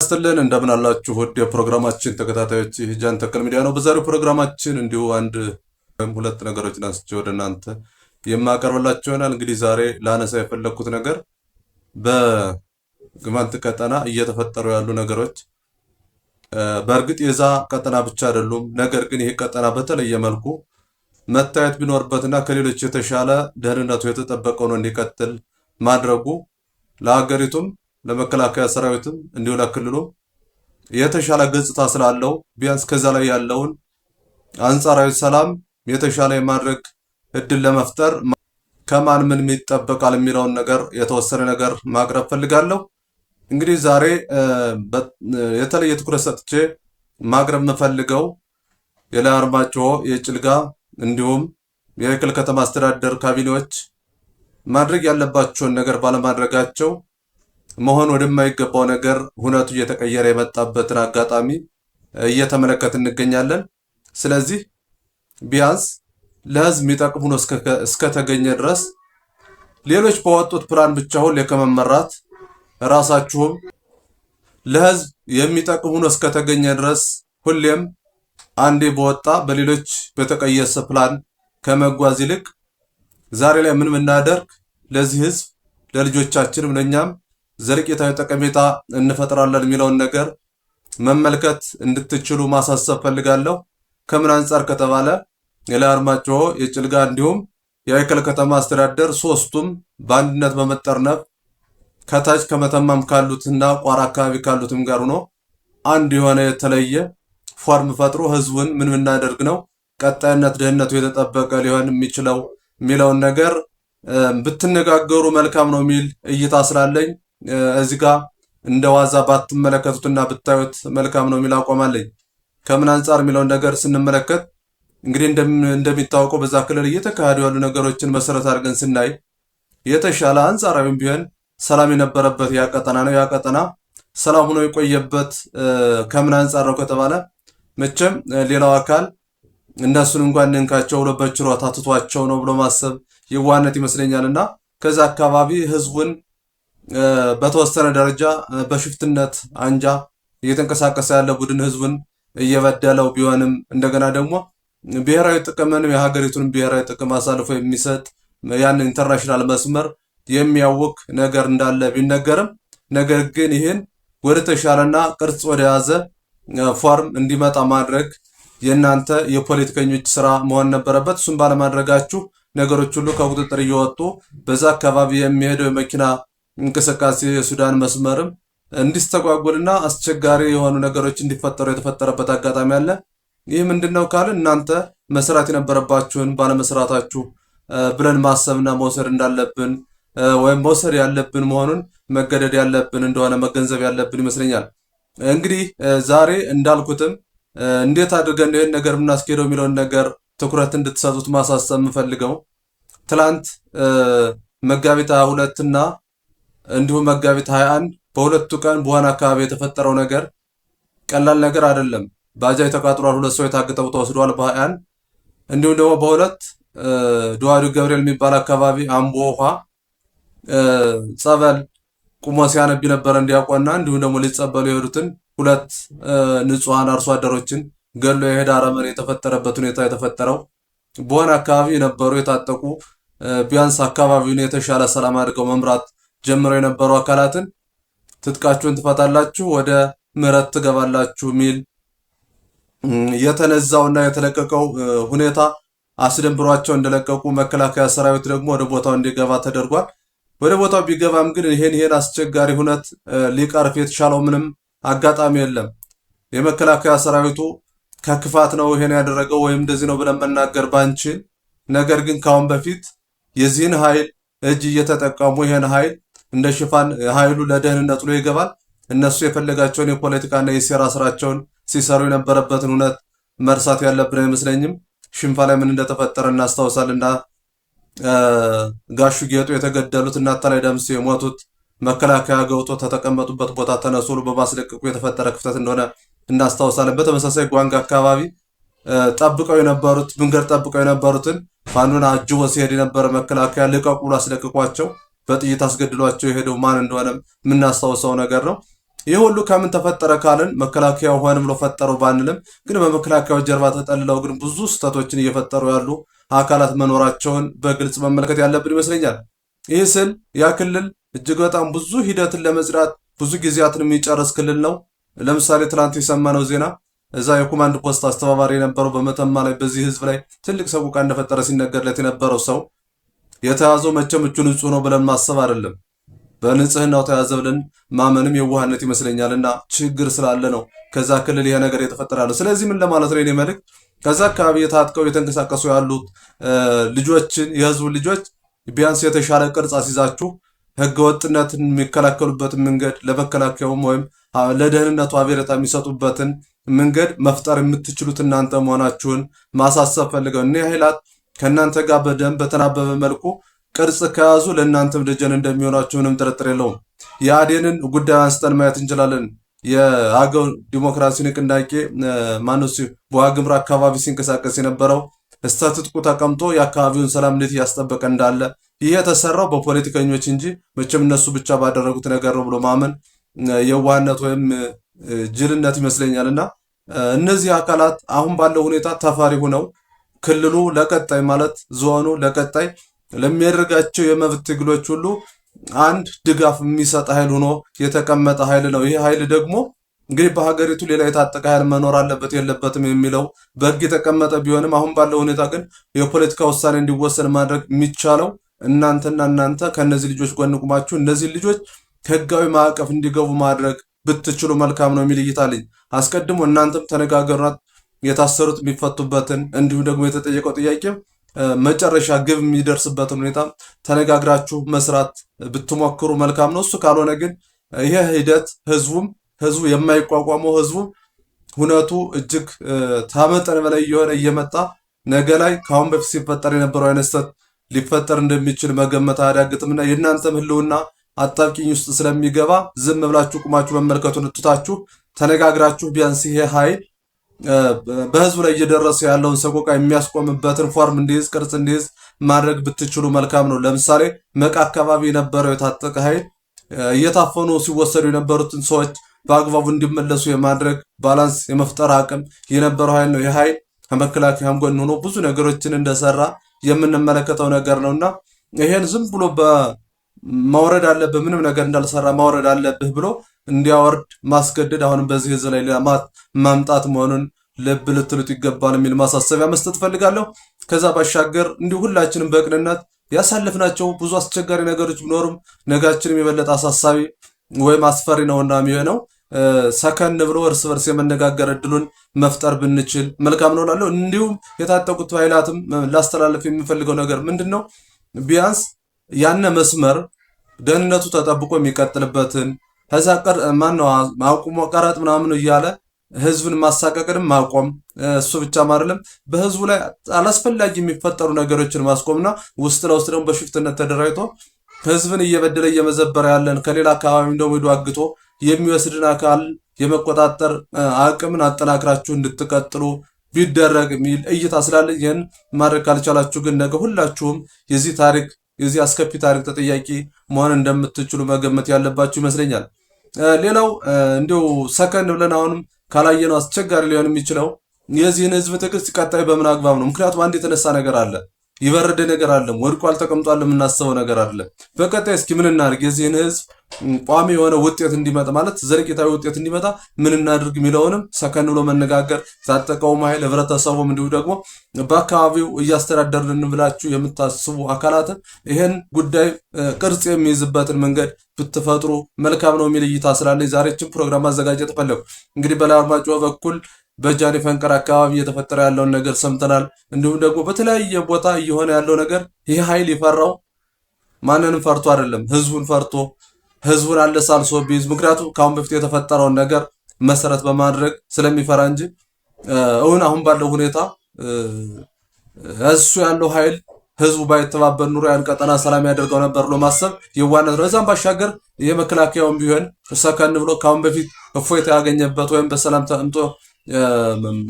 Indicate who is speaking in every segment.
Speaker 1: ስትልን እንደምን አላችሁ ውድ የፕሮግራማችን ተከታታዮች፣ ጃን ተከል ሚዲያ ነው። በዛሬው ፕሮግራማችን እንዲሁ አንድ ወይም ሁለት ነገሮችን አንስቼ ወደ እናንተ የማቀርብላችሁ ይሆናል። እንግዲህ ዛሬ ላነሳ የፈለኩት ነገር በግማንት ቀጠና እየተፈጠሩ ያሉ ነገሮች በእርግጥ የዛ ቀጠና ብቻ አይደሉም። ነገር ግን ይሄ ቀጠና በተለየ መልኩ መታየት ቢኖርበትና ከሌሎች የተሻለ ደህንነቱ የተጠበቀው ነው እንዲቀጥል ማድረጉ ለሀገሪቱም ለመከላከያ ሰራዊትም እንዲሁ ለክልሉ የተሻለ ገጽታ ስላለው ቢያንስ ከዛ ላይ ያለውን አንጻራዊ ሰላም የተሻለ የማድረግ እድል ለመፍጠር ከማን ምን ይጠበቃል የሚለውን ነገር የተወሰነ ነገር ማቅረብ ፈልጋለሁ። እንግዲህ ዛሬ የተለየ ትኩረት ሰጥቼ ማቅረብ የምፈልገው የላይ አርማጭሆ የጭልጋ እንዲሁም የክልል ከተማ አስተዳደር ካቢኔዎች ማድረግ ያለባቸውን ነገር ባለማድረጋቸው መሆን ወደማይገባው ነገር ሁነቱ እየተቀየረ የመጣበትን አጋጣሚ እየተመለከትን እንገኛለን። ስለዚህ ቢያንስ ለህዝብ የሚጠቅም ሆኖ እስከተገኘ ድረስ ሌሎች በወጡት ፕላን ብቻ ሁሌ ከመመራት ራሳችሁም ለህዝብ የሚጠቅም ሆኖ እስከተገኘ ድረስ ሁሌም አንዴ በወጣ በሌሎች በተቀየሰ ፕላን ከመጓዝ ይልቅ ዛሬ ላይ ምን እናደርግ ለዚህ ህዝብ ለልጆቻችንም ለኛም ዘለቄታዊ ጠቀሜታ እንፈጥራለን የሚለውን ነገር መመልከት እንድትችሉ ማሳሰብ ፈልጋለሁ። ከምን አንጻር ከተባለ የላይ አርማጭሆ የጭልጋ እንዲሁም የክልል ከተማ አስተዳደር ሶስቱም በአንድነት በመጠርነፍ ከታች ከመተማም ካሉትና ቋራ አካባቢ ካሉትም ጋር ሆኖ አንድ የሆነ የተለየ ፎርም ፈጥሮ ህዝቡን ምን እናደርግ ነው ቀጣይነት ደህንነቱ የተጠበቀ ሊሆን የሚችለው የሚለውን ነገር ብትነጋገሩ መልካም ነው የሚል እይታ ስላለኝ እዚህ ጋር እንደዋዛ ባትመለከቱትና ብታዩት መልካም ነው የሚል አቋም አለኝ። ከምን አንጻር የሚለውን ነገር ስንመለከት እንግዲህ እንደሚታወቀው በዛ ክልል እየተካሄዱ ያሉ ነገሮችን መሰረት አድርገን ስናይ የተሻለ አንጻራዊም ቢሆን ሰላም የነበረበት ያ ቀጠና ነው። ያ ቀጠና ሰላም ሆኖ የቆየበት ከምን አንጻር ነው ከተባለ መቼም ሌላው አካል እነሱን እንኳን እንካቸው ብሎ በችሮታ ትቷቸው ነው ብሎ ማሰብ የዋነት ይመስለኛልና ከዛ አካባቢ ህዝቡን በተወሰነ ደረጃ በሽፍትነት አንጃ እየተንቀሳቀሰ ያለ ቡድን ህዝቡን እየበደለው ቢሆንም እንደገና ደግሞ ብሔራዊ ጥቅምን የሀገሪቱን ብሔራዊ ጥቅም አሳልፎ የሚሰጥ ያን ኢንተርናሽናል መስመር የሚያውክ ነገር እንዳለ ቢነገርም ነገር ግን ይህን ወደ ተሻለና ቅርጽ ወደ ያዘ ፎርም እንዲመጣ ማድረግ የእናንተ የፖለቲከኞች ስራ መሆን ነበረበት። እሱም ባለማድረጋችሁ ነገሮች ሁሉ ከቁጥጥር እየወጡ በዛ አካባቢ የሚሄደው የመኪና እንቅስቃሴ የሱዳን መስመርም እንዲስተጓጎልና አስቸጋሪ የሆኑ ነገሮች እንዲፈጠሩ የተፈጠረበት አጋጣሚ አለ። ይህ ምንድነው ካለ እናንተ መስራት የነበረባችሁን ባለመስራታችሁ ብለን ማሰብና መውሰድ እንዳለብን ወይም መውሰድ ያለብን መሆኑን መገደድ ያለብን እንደሆነ መገንዘብ ያለብን ይመስለኛል። እንግዲህ ዛሬ እንዳልኩትም እንዴት አድርገን ይህን ነገር የምናስኬደው የሚለውን ነገር ትኩረት እንድትሰጡት ማሳሰብ የምፈልገው ትላንት መጋቢት 22 እና እንዲሁም መጋቢት 21 በሁለቱ ቀን በዋና አካባቢ የተፈጠረው ነገር ቀላል ነገር አይደለም። ባጃጅ ተቃጥሏል፣ ሁለት ሰው የታገተው ተወስዷል በ21 እንዲሁም ደግሞ በሁለት ዱዋዱ ገብርኤል የሚባል አካባቢ አምቦ ውሃ ጸበል ቁሞ ሲያነብ ነበር እንዲያቆና እንዲሁም ደግሞ ሊጸበሉ የሄዱትን ሁለት ንጹሃን አርሶ አደሮችን ገሎ የሄደ አረመኔ የተፈጠረበት ሁኔታ የተፈጠረው በዋና አካባቢ የነበሩ የታጠቁ ቢያንስ አካባቢውን የተሻለ ሰላም አድርገው መምራት ጀምረው የነበሩ አካላትን ትጥቃችሁን ትፈታላችሁ ወደ ምህረት ትገባላችሁ ሚል የተነዛውና የተለቀቀው ሁኔታ አስደንብሯቸው እንደለቀቁ መከላከያ ሰራዊት ደግሞ ወደ ቦታው እንዲገባ ተደርጓል። ወደ ቦታው ቢገባም ግን ይሄን አስቸጋሪ ሁነት ሊቀርፍ የተሻለው ምንም አጋጣሚ የለም። የመከላከያ ሰራዊቱ ከክፋት ነው ይሄን ያደረገው ወይም እንደዚህ ነው ብለን መናገር ባንችል፣ ነገር ግን ካሁን በፊት የዚህን ኃይል እጅ እየተጠቀሙ ይሄን ኃይል እንደ ሽፋን ኃይሉ ለደህንነቱ ነው ይገባል። እነሱ የፈለጋቸውን የፖለቲካና የሴራ ስራቸውን ሲሰሩ የነበረበትን ሁነት መርሳት ያለብን አይመስለኝም። ሽንፋ ላይ ምን እንደተፈጠረ እናስታውሳልና ጋሹ ጌጡ የተገደሉት እና አታላይ ደምስ የሞቱት መከላከያ ገብቶ ተተቀመጡበት ቦታ ተነሱሉ በማስለቀቁ የተፈጠረ ክፍተት እንደሆነ እናስታውሳለን። በተመሳሳይ ጓንጋ አካባቢ ጠብቀው የነበሩት መንገድ ጠብቀው የነበሩትን ፋኖን አጅቦ ሲሄድ የነበረ መከላከያ ልቀቁ ብሎ አስለቅቋቸው በጥይት አስገድሏቸው የሄደው ማን እንደሆነ የምናስታውሰው ነገር ነው። ይህ ሁሉ ከምን ተፈጠረ ካልን መከላከያው ሆን ብሎ ፈጠረው ባንልም ግን በመከላከያው ጀርባ ተጠልለው ግን ብዙ ስህተቶችን እየፈጠሩ ያሉ አካላት መኖራቸውን በግልጽ መመልከት ያለብን ይመስለኛል። ይህ ስል ያ ክልል እጅግ በጣም ብዙ ሂደትን ለመጽዳት ብዙ ጊዜያትን የሚጨርስ ክልል ነው። ለምሳሌ ትላንት የሰማነው ዜና እዛ የኮማንድ ፖስት አስተባባሪ የነበረው በመተማ ላይ በዚህ ህዝብ ላይ ትልቅ ሰቆቃ እንደፈጠረ ሲነገርለት የነበረው ሰው የተያዘው መቼም እጁ ንጹህ ነው ብለን ማሰብ አይደለም፣ በንጽህናው ተያዘ ብለን ማመንም የዋህነት ይመስለኛልና ችግር ስላለ ነው ከዛ ክልል ይሄ ነገር የተፈጠረ ያለው። ስለዚህ ምን ለማለት ነው የኔ መልእክት፣ ከዛ አካባቢ የታጥቀው የተንቀሳቀሱ ያሉት ልጆችን የህዝቡ ልጆች ቢያንስ የተሻለ ቅርጽ አስይዛችሁ ህገወጥነትን የሚከላከሉበትን መንገድ ለመከላከያውም ወይም ለደህንነቱ አቤረታ የሚሰጡበትን መንገድ መፍጠር የምትችሉት እናንተ መሆናችሁን ማሳሰብ ፈልገው። እኔ ኃይላት ከእናንተ ጋር በደንብ በተናበበ መልኩ ቅርጽ ከያዙ ለእናንተም ደጀን እንደሚሆናችሁ ምንም ጥርጥር የለውም። የአዴንን ጉዳይ አንስተን ማየት እንችላለን። የአገው ዲሞክራሲ ንቅናቄ ማነሱ በዋግምራ አካባቢ ሲንቀሳቀስ የነበረው እስተትጥቁ ተቀምጦ የአካባቢውን ሰላም እንዴት እያስጠበቀ እንዳለ ይህ የተሰራው በፖለቲከኞች እንጂ መቼም እነሱ ብቻ ባደረጉት ነገር ነው ብሎ ማመን የዋህነት ወይም ጅልነት ይመስለኛል። እና እነዚህ አካላት አሁን ባለው ሁኔታ ተፋሪ ሆነው ክልሉ ለቀጣይ ማለት ዞኑ ለቀጣይ ለሚያደርጋቸው የመብት ትግሎች ሁሉ አንድ ድጋፍ የሚሰጥ ኃይል ሆኖ የተቀመጠ ኃይል ነው። ይህ ኃይል ደግሞ እንግዲህ በሀገሪቱ ሌላ የታጠቀ ኃይል መኖር አለበት የለበትም የሚለው በሕግ የተቀመጠ ቢሆንም አሁን ባለው ሁኔታ ግን የፖለቲካ ውሳኔ እንዲወሰን ማድረግ የሚቻለው እናንተና እናንተ ከነዚህ ልጆች ጎን ቁማችሁ እነዚህ ልጆች ህጋዊ ማዕቀፍ እንዲገቡ ማድረግ ብትችሉ መልካም ነው የሚል እይታ አለኝ። አስቀድሞ እናንተም ተነጋገሩና የታሰሩት የሚፈቱበትን እንዲሁም ደግሞ የተጠየቀው ጥያቄ መጨረሻ ግብ የሚደርስበትን ሁኔታ ተነጋግራችሁ መስራት ብትሞክሩ መልካም ነው። እሱ ካልሆነ ግን ይሄ ሂደት ህዝቡ የማይቋቋመው ህዝቡ ሁነቱ እጅግ ታመጠን በላይ እየሆነ እየመጣ ነገ ላይ ከአሁን በፊት ሲፈጠር የነበረው አይነት ስህተት ሊፈጠር እንደሚችል መገመት አያዳግጥምና የእናንተም ህልውና አጣብቂኝ ውስጥ ስለሚገባ ዝም ብላችሁ ቁማችሁ መመልከቱን ትታችሁ ተነጋግራችሁ ቢያንስ ይሄ ኃይል በህዝቡ ላይ እየደረሰ ያለውን ሰቆቃ የሚያስቆምበትን ፎርም እንዲይዝ ቅርጽ እንዲይዝ ማድረግ ብትችሉ መልካም ነው። ለምሳሌ መቃ አካባቢ የነበረው የታጠቀ ኃይል እየታፈኑ ሲወሰዱ የነበሩትን ሰዎች በአግባቡ እንዲመለሱ የማድረግ ባላንስ የመፍጠር አቅም የነበረው ኃይል ነው። ይህ ኃይል ከመከላከያም ጎን ሆኖ ብዙ ነገሮችን እንደሰራ የምንመለከተው ነገር ነውና ይሄን ዝም ብሎ ማውረድ አለብህ ምንም ነገር እንዳልሰራ ማውረድ አለብህ ብሎ እንዲያወርድ ማስገደድ አሁንም በዚህ ህዝብ ላይ ማምጣት መሆኑን ልብ ልትሉት ይገባል የሚል ማሳሰቢያ መስጠት ፈልጋለሁ። ከዛ ባሻገር እንዲሁ ሁላችንም በቅንነት ያሳለፍናቸው ብዙ አስቸጋሪ ነገሮች ቢኖሩም ነጋችንም የበለጠ አሳሳቢ ወይም አስፈሪ ነውና የሚሆነው ሰከን ብሎ እርስ በርስ የመነጋገር እድሉን መፍጠር ብንችል መልካም ነው እላለሁ። እንዲሁም የታጠቁት ኃይላትም ላስተላለፍ የሚፈልገው ነገር ምንድነው ቢያንስ ያነ መስመር ደህንነቱ ተጠብቆ የሚቀጥልበትን ከዛ ማነው ማቆም ቀረጥ ምናምን እያለ ህዝብን ማሳቀቅንም ማቆም እሱ ብቻ አይደለም በህዝቡ ላይ አላስፈላጊ የሚፈጠሩ ነገሮችን ማስቆምና ውስጥ ለውስጥ ደግሞ በሽፍትነት ተደራጅቶ ህዝብን እየበደለ እየመዘበረ ያለን ከሌላ አካባቢ እንደውም ሄዶ አግቶ የሚወስድን አካል የመቆጣጠር አቅምን አጠናክራችሁ እንድትቀጥሉ ቢደረግ የሚል እይታ ስላለ ይህን ማድረግ ካልቻላችሁ ግን ነገ ሁላችሁም የዚህ አስከፊ ታሪክ ተጠያቂ መሆን እንደምትችሉ መገመት ያለባችሁ ይመስለኛል። ሌላው እንዲሁ ሰከን ብለን አሁንም ካላየነው አስቸጋሪ ሊሆን የሚችለው የዚህን ህዝብ ትዕግስት ቀጣይ በምን አግባብ ነው? ምክንያቱም አንድ የተነሳ ነገር አለ፣ ይበረደ ነገር አለ፣ ወድቋል ተቀምጧል የምናስበው ነገር አለ። በቀጣይ እስኪ ምን እናድርግ የዚህን ህዝብ ቋሚ የሆነ ውጤት እንዲመጣ ማለት ዘለቂታዊ ውጤት እንዲመጣ ምን እናድርግ የሚለውንም ሰከን ብሎ መነጋገር ታጠቀው ኃይል ህብረተሰቡም እንዲሁ ደግሞ በአካባቢው እያስተዳደርን ብላችሁ የምታስቡ አካላትን ይሄን ጉዳይ ቅርጽ የሚይዝበትን መንገድ ብትፈጥሩ መልካም ነው የሚል እይታ ስላለኝ ዛሬችን ፕሮግራም ማዘጋጀት ፈለኩ። እንግዲህ በላይ አርማጭሆ በኩል በጃኒ ፈንቅር አካባቢ እየተፈጠረ ያለውን ነገር ሰምተናል። እንዲሁም ደግሞ በተለያየ ቦታ እየሆነ ያለው ነገር ይህ ኃይል ይፈራው ማንንም ፈርቶ አይደለም፣ ህዝቡን ፈርቶ ህዝቡን አለሳልሶ ቢይዝ ምክንያቱም ከአሁን በፊት የተፈጠረውን ነገር መሰረት በማድረግ ስለሚፈራ እንጂ አሁን ባለው ሁኔታ እሱ ያለው ኃይል ህዝቡ ባይተባበር ኑሮ ያን ቀጠና ሰላም ያደርገው ነበር ብሎ ማሰብ የዋነት ነው። እዛም ባሻገር የመከላከያውን ቢሆን ሰከን ብሎ ከአሁን በፊት እፎይታ ያገኘበት ወይም በሰላም ተምጦ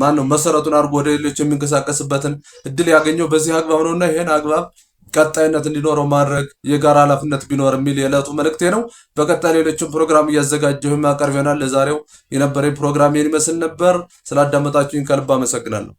Speaker 1: ማነው መሰረቱን አድርጎ ወደ ሌሎች የሚንቀሳቀስበትን እድል ያገኘው በዚህ አግባብ ነውና ይሄን አግባብ ቀጣይነት እንዲኖረው ማድረግ የጋራ ኃላፊነት ቢኖር የሚል የዕለቱ መልእክቴ ነው። በቀጣይ ሌሎችን ፕሮግራም እያዘጋጀሁ የማቀርብ ይሆናል። ለዛሬው የነበረኝ ፕሮግራም ይህን ይመስል ነበር። ስላዳመጣችሁኝ ከልብ አመሰግናለሁ።